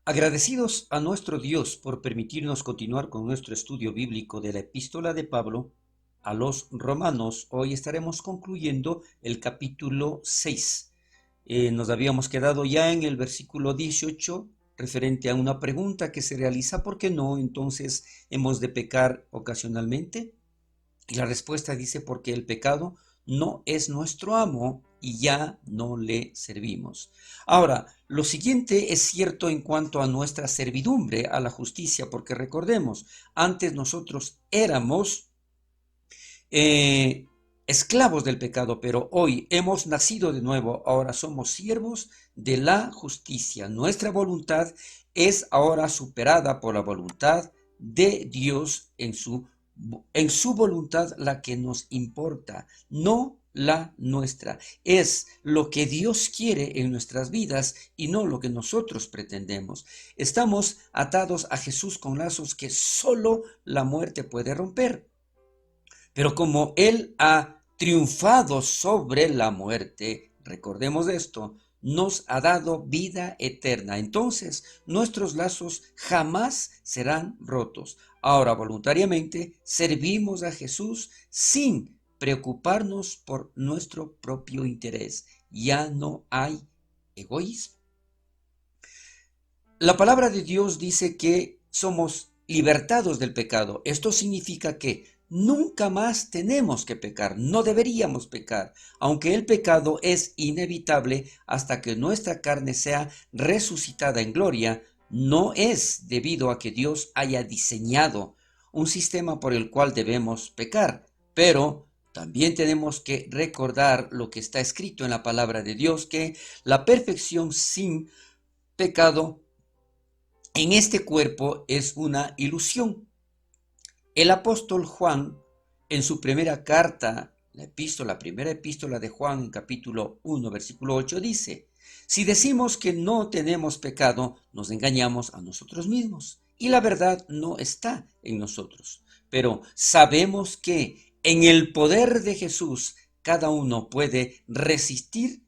Agradecidos a nuestro Dios por permitirnos continuar con nuestro estudio bíblico de la epístola de Pablo a los romanos, hoy estaremos concluyendo el capítulo 6. Nos habíamos quedado ya en el versículo 18 referente a una pregunta que se realiza: ¿por qué no entonces hemos de pecar ocasionalmente? Y la respuesta dice: porque el pecado no es nuestro amo y ya no le servimos. Ahora, lo siguiente es cierto en cuanto a nuestra servidumbre a la justicia, porque recordemos, antes nosotros éramos esclavos del pecado, pero hoy hemos nacido de nuevo, ahora somos siervos de la justicia. Nuestra voluntad es ahora superada por la voluntad de Dios en su voluntad, la que nos importa, no la nuestra. Es lo que Dios quiere en nuestras vidas y no lo que nosotros pretendemos. Estamos atados a Jesús con lazos que solo la muerte puede romper. Pero como Él ha triunfado sobre la muerte, recordemos esto, nos ha dado vida eterna. Entonces, nuestros lazos jamás serán rotos. Ahora, voluntariamente, servimos a Jesús sin preocuparnos por nuestro propio interés. Ya no hay egoísmo. La palabra de Dios dice que somos libertados del pecado. Esto significa que nunca más tenemos que pecar, no deberíamos pecar, aunque el pecado es inevitable hasta que nuestra carne sea resucitada en gloria. No es debido a que Dios haya diseñado un sistema por el cual debemos pecar, pero también tenemos que recordar lo que está escrito en la palabra de Dios, que la perfección sin pecado en este cuerpo es una ilusión. El apóstol Juan, en su primera carta, la primera epístola de Juan, en capítulo 1, versículo 8, dice: si decimos que no tenemos pecado, nos engañamos a nosotros mismos y la verdad no está en nosotros. Pero sabemos que en el poder de Jesús cada uno puede resistir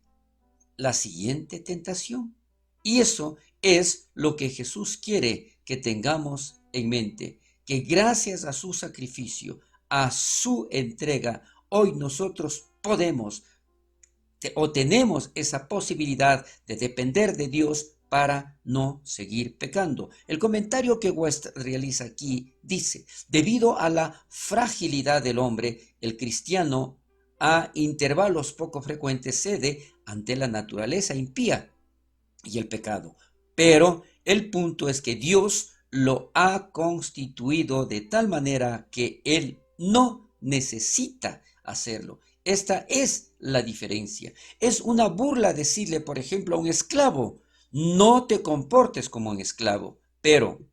la siguiente tentación. Y eso es lo que Jesús quiere que tengamos en mente, que gracias a su sacrificio, a su entrega, hoy nosotros podemos o tenemos esa posibilidad de depender de Dios para no seguir pecando. El comentario que West realiza aquí dice: debido a la fragilidad del hombre, el cristiano a intervalos poco frecuentes cede ante la naturaleza impía y el pecado. Pero el punto es que Dios lo ha constituido de tal manera que Él no necesita hacerlo. Esta es la diferencia. Es una burla decirle, por ejemplo, a un esclavo: no te comportes como un esclavo. Pero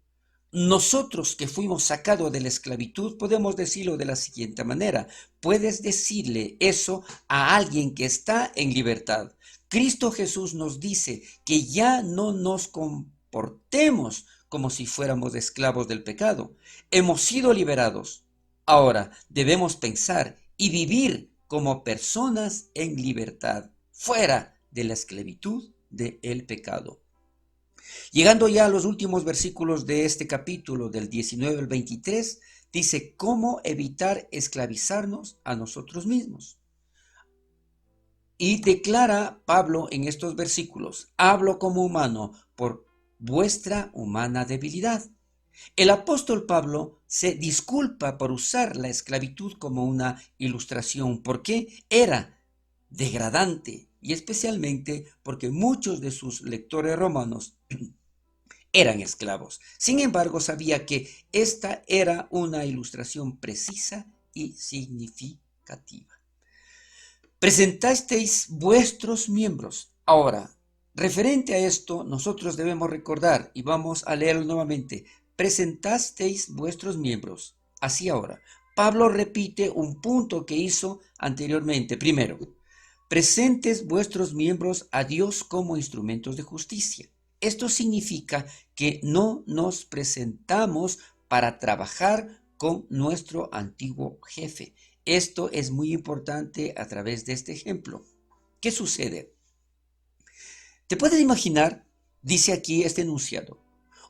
nosotros que fuimos sacados de la esclavitud podemos decirlo de la siguiente manera: puedes decirle eso a alguien que está en libertad. Cristo Jesús nos dice que ya no nos comportemos como si fuéramos esclavos del pecado. Hemos sido liberados. Ahora debemos pensar y vivir como personas en libertad, fuera de la esclavitud del pecado. Llegando ya a los últimos versículos de este capítulo, del 19 al 23, dice: ¿cómo evitar esclavizarnos a nosotros mismos? Y declara Pablo en estos versículos: hablo como humano por vuestra humana debilidad. El apóstol Pablo se disculpa por usar la esclavitud como una ilustración, porque era degradante, y especialmente porque muchos de sus lectores romanos eran esclavos. Sin embargo, sabía que esta era una ilustración precisa y significativa. Presentasteis vuestros miembros. Ahora, referente a esto, nosotros debemos recordar, y vamos a leerlo nuevamente: presentasteis vuestros miembros. Así ahora, Pablo repite un punto que hizo anteriormente. Primero, presentes vuestros miembros a Dios como instrumentos de justicia. Esto significa que no nos presentamos para trabajar con nuestro antiguo jefe. Esto es muy importante a través de este ejemplo. ¿Qué sucede? ¿Te puedes imaginar? Dice aquí este enunciado: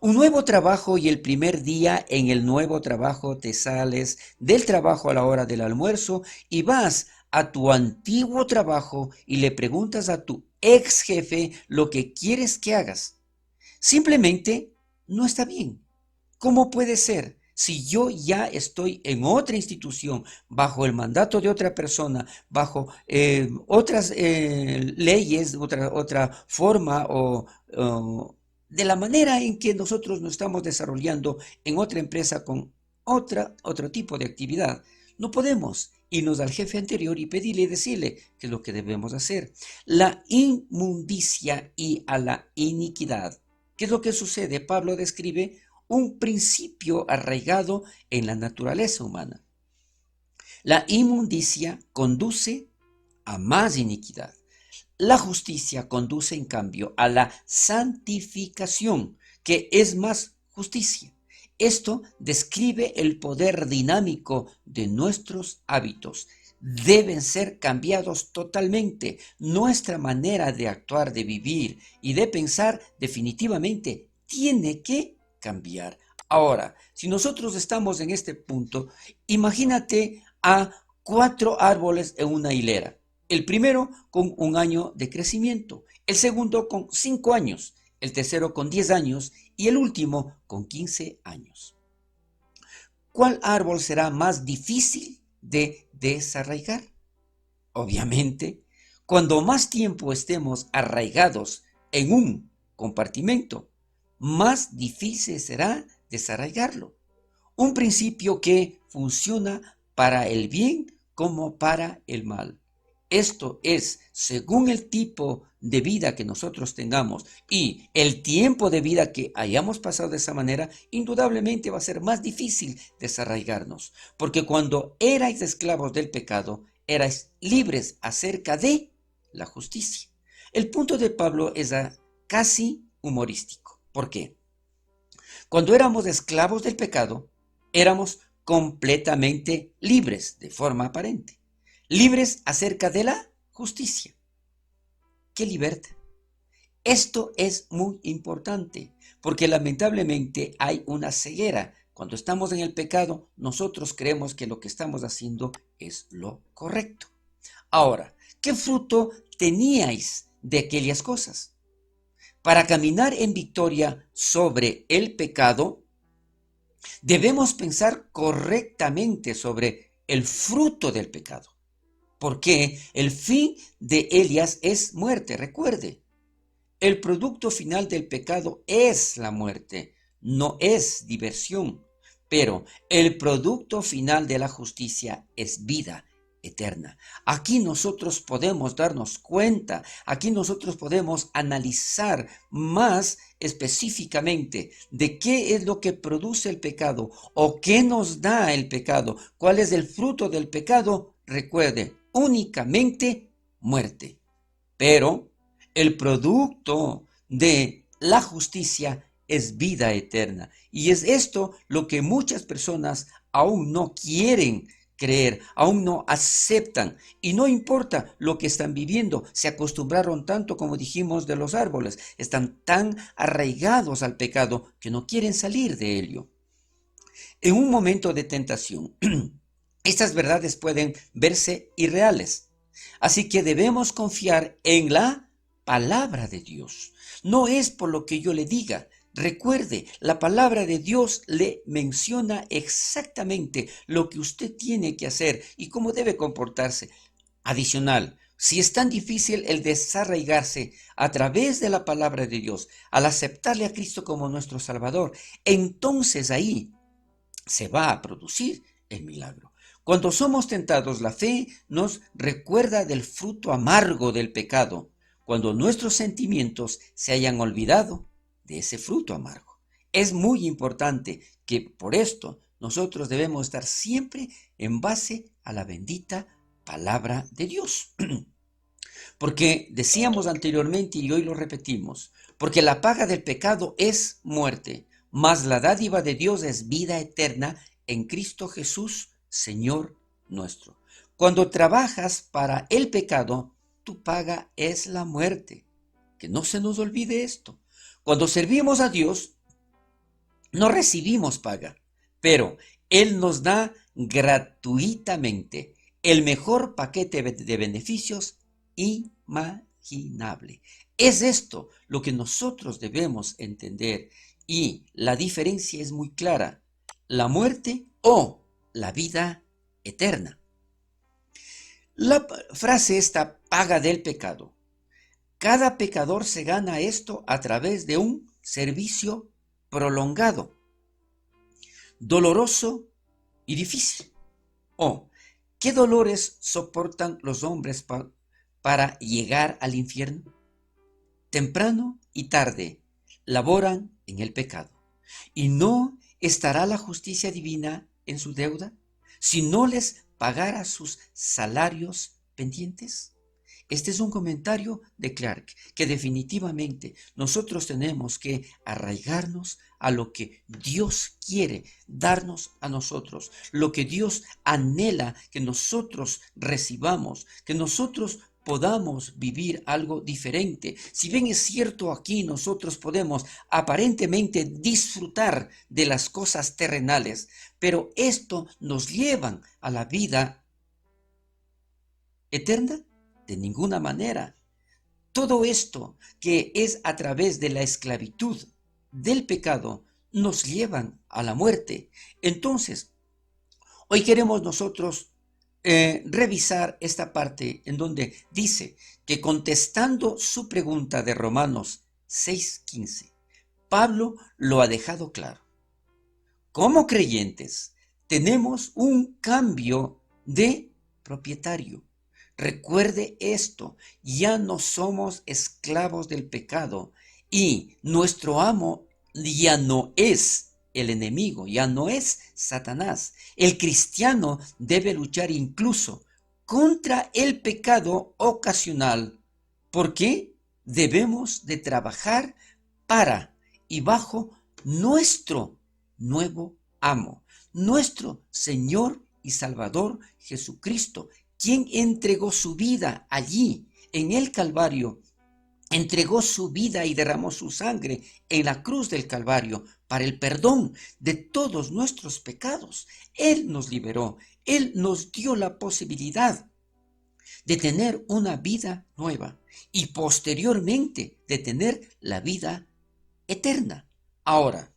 Un nuevo trabajo y el primer día en el nuevo trabajo te sales del trabajo a la hora del almuerzo y vas a tu antiguo trabajo y le preguntas a tu ex jefe lo que quieres que hagas. Simplemente no está bien. ¿Cómo puede ser? Si yo ya estoy en otra institución, bajo el mandato de otra persona, bajo otras leyes, otra forma o de la manera en que nosotros nos estamos desarrollando en otra empresa con otro tipo de actividad, no podemos irnos al jefe anterior y pedirle y decirle qué es lo que debemos hacer. La inmundicia y a la iniquidad. ¿Qué es lo que sucede? Pablo describe un principio arraigado en la naturaleza humana. La inmundicia conduce a más iniquidad. La justicia conduce, en cambio, a la santificación, que es más justicia. Esto describe el poder dinámico de nuestros hábitos. Deben ser cambiados totalmente. Nuestra manera de actuar, de vivir y de pensar definitivamente tiene que cambiar. Ahora, si nosotros estamos en este punto, imagínate a 4 árboles en una hilera. El primero con 1 año de crecimiento, el segundo con 5 años, el tercero con 10 años y el último con 15 años. ¿Cuál árbol será más difícil de desarraigar? Obviamente, cuando más tiempo estemos arraigados en un compartimento, más difícil será desarraigarlo. Un principio que funciona para el bien como para el mal. Esto es, según el tipo de vida que nosotros tengamos y el tiempo de vida que hayamos pasado de esa manera, indudablemente va a ser más difícil desarraigarnos. Porque cuando erais esclavos del pecado, erais libres acerca de la justicia. El punto de Pablo es casi humorístico. ¿Por qué? Cuando éramos esclavos del pecado, éramos completamente libres de forma aparente. Libres acerca de la justicia. ¡Qué libertad! Esto es muy importante porque lamentablemente hay una ceguera. Cuando estamos en el pecado, nosotros creemos que lo que estamos haciendo es lo correcto. Ahora, ¿qué fruto teníais de aquellas cosas? Para caminar en victoria sobre el pecado, debemos pensar correctamente sobre el fruto del pecado. Porque el fin de Elías es muerte, recuerde. El producto final del pecado es la muerte, no es diversión. Pero el producto final de la justicia es vida eterna. Aquí nosotros podemos darnos cuenta, aquí nosotros podemos analizar más específicamente de qué es lo que produce el pecado o qué nos da el pecado, cuál es el fruto del pecado. Recuerde, únicamente muerte. Pero el producto de la justicia es vida eterna. Y es esto lo que muchas personas aún no quieren creer, aún no aceptan. Y no importa lo que están viviendo, se acostumbraron tanto, como dijimos, de los árboles. Están tan arraigados al pecado que no quieren salir de ello. En un momento de tentación, estas verdades pueden verse irreales. Así que debemos confiar en la palabra de Dios. No es por lo que yo le diga. Recuerde, la palabra de Dios le menciona exactamente lo que usted tiene que hacer y cómo debe comportarse. Adicional, si es tan difícil el desarraigarse a través de la palabra de Dios, al aceptarle a Cristo como nuestro Salvador, entonces ahí se va a producir el milagro. Cuando somos tentados, la fe nos recuerda del fruto amargo del pecado, cuando nuestros sentimientos se hayan olvidado de ese fruto amargo. Es muy importante que por esto nosotros debemos estar siempre en base a la bendita palabra de Dios. Porque decíamos anteriormente y hoy lo repetimos, porque la paga del pecado es muerte, mas la dádiva de Dios es vida eterna en Cristo Jesús, Señor nuestro. Cuando trabajas para el pecado, tu paga es la muerte. Que no se nos olvide esto. Cuando servimos a Dios, No recibimos paga, pero Él nos da gratuitamente el mejor paquete de beneficios imaginable. Es esto lo que nosotros debemos entender y la diferencia es muy clara: la muerte o la vida eterna. La frase esta, paga del pecado. Cada pecador se gana esto a través de un servicio prolongado, doloroso y difícil. Oh, ¿qué dolores soportan los hombres para llegar al infierno? Temprano y tarde laboran en el pecado. ¿Y no estará la justicia divina en su deuda si no les pagara sus salarios pendientes? Este es un comentario de Clark, que definitivamente nosotros tenemos que arraigarnos a lo que Dios quiere darnos a nosotros, lo que Dios anhela que nosotros recibamos, que nosotros podamos vivir algo diferente. Si bien es cierto, aquí nosotros podemos aparentemente disfrutar de las cosas terrenales, pero esto nos lleva a la vida eterna. De ninguna manera. Todo esto que es a través de la esclavitud del pecado nos llevan a la muerte. Entonces, hoy queremos nosotros revisar esta parte en donde dice que, contestando su pregunta de Romanos 6:15, Pablo lo ha dejado claro. Como creyentes tenemos un cambio de propietario. Recuerde esto: ya no somos esclavos del pecado y nuestro amo ya no es el enemigo, ya no es Satanás. El cristiano debe luchar incluso contra el pecado ocasional, porque debemos de trabajar para y bajo nuestro nuevo amo, nuestro Señor y Salvador Jesucristo, quien entregó su vida allí en el Calvario, entregó su vida y derramó su sangre en la cruz del Calvario para el perdón de todos nuestros pecados. Él nos liberó, Él nos dio la posibilidad de tener una vida nueva y posteriormente de tener la vida eterna. Ahora,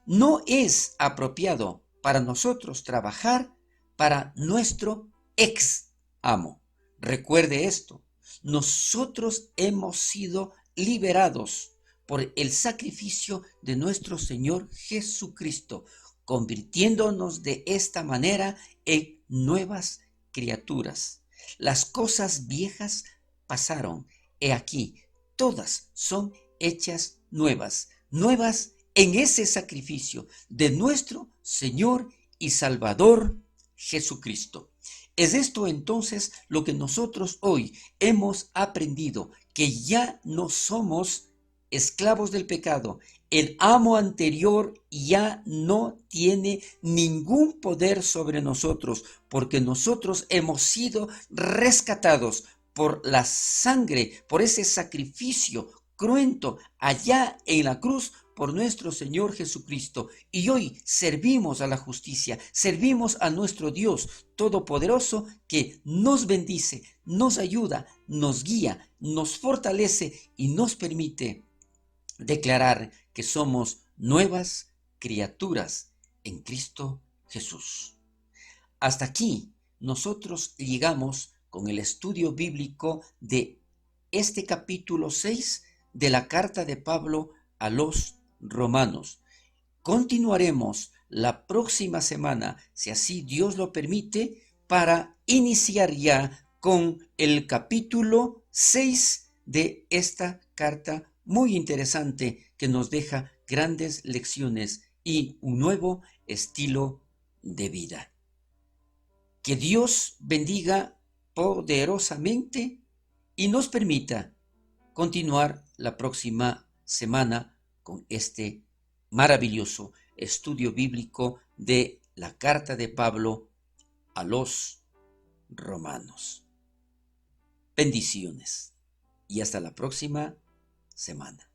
no es apropiado para nosotros trabajar para nuestro ex amo. Recuerde esto: nosotros hemos sido liberados por el sacrificio de nuestro Señor Jesucristo, convirtiéndonos de esta manera en nuevas criaturas. Las cosas viejas pasaron, he aquí, todas son hechas nuevas, nuevas en ese sacrificio de nuestro Señor y Salvador Jesucristo. Es esto entonces lo que nosotros hoy hemos aprendido: que ya no somos esclavos del pecado. El amo anterior ya no tiene ningún poder sobre nosotros, porque nosotros hemos sido rescatados por la sangre, por ese sacrificio cruento allá en la cruz por nuestro Señor Jesucristo. Y hoy servimos a la justicia, servimos a nuestro Dios Todopoderoso, que nos bendice, nos ayuda, nos guía, nos fortalece y nos permite declarar que somos nuevas criaturas en Cristo Jesús. Hasta aquí nosotros llegamos con el estudio bíblico de este capítulo 6 de la carta de Pablo a los Romanos. Continuaremos la próxima semana, si así Dios lo permite, para iniciar ya con el capítulo 6 de esta carta muy interesante, que nos deja grandes lecciones y un nuevo estilo de vida. Que Dios bendiga poderosamente y nos permita continuar la próxima semana con este maravilloso estudio bíblico de la carta de Pablo a los Romanos. Bendiciones y hasta la próxima semana.